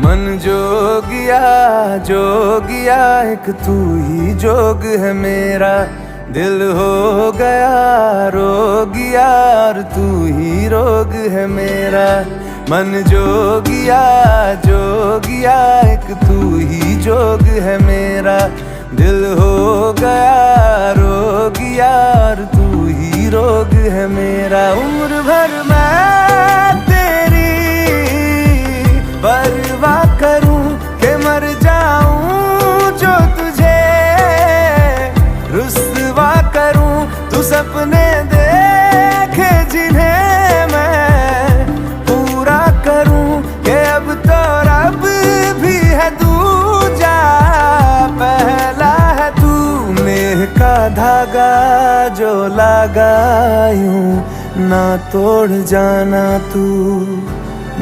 मन जोगिया जोगिया एक तू ही जोग है मेरा, दिल हो गया रोगिया और तू ही रोग है मेरा। मन जोगिया जोगिया एक तू ही जोग है मेरा, दिल हो गया रोगिया और तू ही रोग है मेरा। उम्र भर मैं तेरी परवाह करूं कि मर जाऊं जो तुझे रुस्वा करूं। तू सपने देखे जिन्हें मैं पूरा करूं कि अब तो रब भी है दूजा, पहला है तू। नेह का धागा जो लगा यूं ना तोड़ जाना तू।